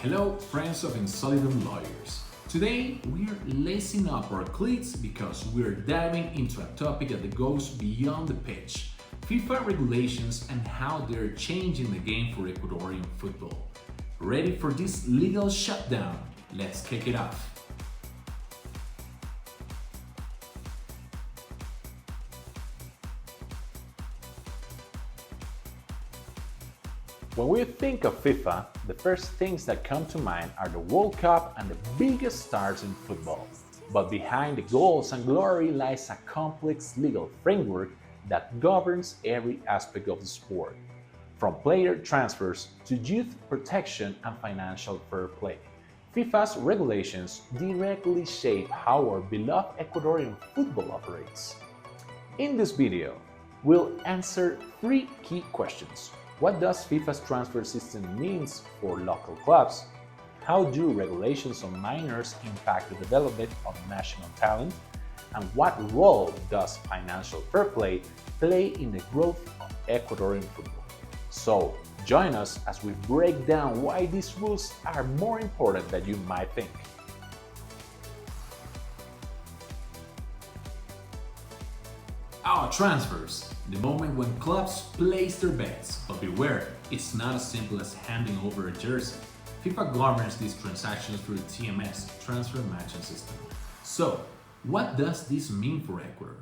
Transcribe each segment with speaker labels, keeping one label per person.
Speaker 1: Hello, friends of In Solidum Lawyers. Today, we're lacing up our cleats because we're diving into a topic that goes beyond the pitch: FIFA regulations and how they're changing the game for Ecuadorian football. Ready for this legal shutdown? Let's kick it off.
Speaker 2: When we think of FIFA, the first things that come to mind are the World Cup and the biggest stars in football. But behind the goals and glory lies a complex legal framework that governs every aspect of the sport, from player transfers to youth protection and financial fair play. FIFA's regulations directly shape how our beloved Ecuadorian football operates. In this video, we'll answer three key questions. What does FIFA's transfer system mean for local clubs? How do regulations on minors impact the development of national talent? And what role does financial fair play in the growth of Ecuadorian football? So, join us as we break down why these rules are more important than you might think.
Speaker 1: Our transfers, the moment when clubs place their bets. But beware, it's not as simple as handing over a jersey. FIFA governs these transactions through the TMS, Transfer Matching System. So, what does this mean for Ecuador?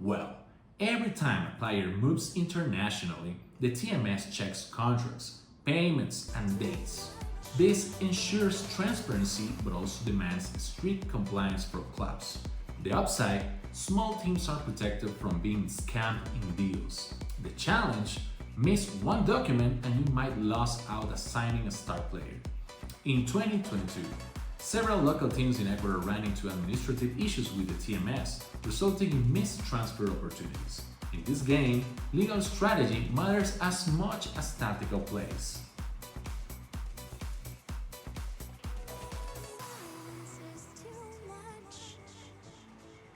Speaker 1: Well, every time a player moves internationally, the TMS checks contracts, payments, and dates. This ensures transparency but also demands strict compliance for clubs. The upside: small teams are protected from being scammed in deals. The challenge: miss one document and you might lose out as signing a star player. In 2022, several local teams in Ecuador ran into administrative issues with the TMS, resulting in missed transfer opportunities. In this game, legal strategy matters as much as tactical plays.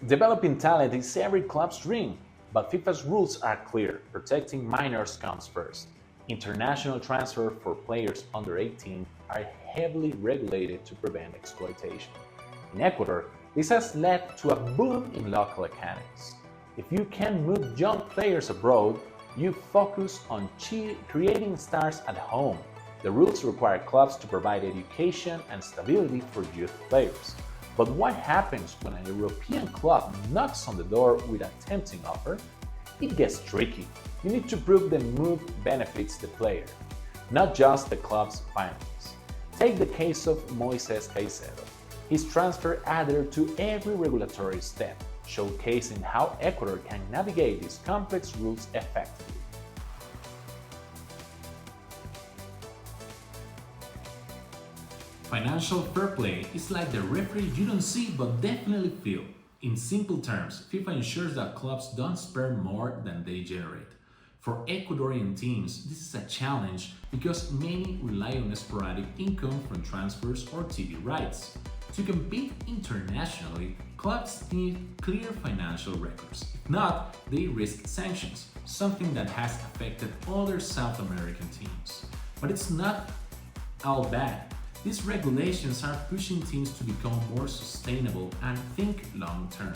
Speaker 2: Developing talent is every club's dream, but FIFA's rules are clear. Protecting minors comes first. International transfer for players under 18 are heavily regulated to prevent exploitation. In Ecuador, this has led to a boom in local academies. If you can move young players abroad, you focus on creating stars at home. The rules require clubs to provide education and stability for youth players. But what happens when a European club knocks on the door with a tempting offer? It gets tricky. You need to prove the move benefits the player, not just the club's finances. Take the case of Moises Caicedo. His transfer adhered to every regulatory step, showcasing how Ecuador can navigate these complex rules effectively.
Speaker 1: Financial fair play is like the referee you don't see but definitely feel. In simple terms, FIFA ensures that clubs don't spend more than they generate. For Ecuadorian teams, this is a challenge because many rely on sporadic income from transfers or TV rights. To compete internationally, clubs need clear financial records. If not, they risk sanctions, something that has affected other South American teams. But it's not all bad. These regulations are pushing teams to become more sustainable and think long-term.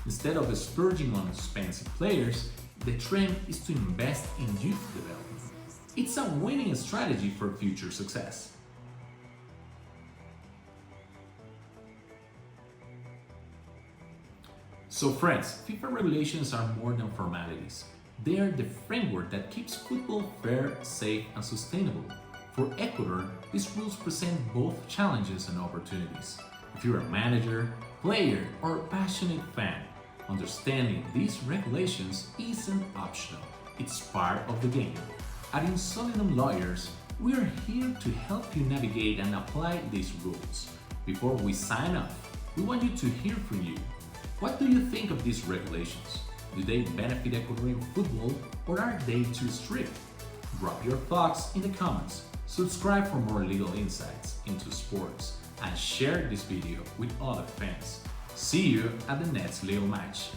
Speaker 1: Instead of splurging on expensive players, the trend is to invest in youth development. It's a winning strategy for future success. So friends, FIFA regulations are more than formalities. They are the framework that keeps football fair, safe, and sustainable. For Ecuador, these rules present both challenges and opportunities. If you're a manager, player, or passionate fan, understanding these regulations isn't optional. It's part of the game. At In Solidum Lawyers, we are here to help you navigate and apply these rules. Before we sign off, we want you to hear from you. What do you think of these regulations? Do they benefit Ecuadorian football or are they too strict? Drop your thoughts in the comments. Subscribe for more legal insights into sports and share this video with other fans. See you at the next legal match.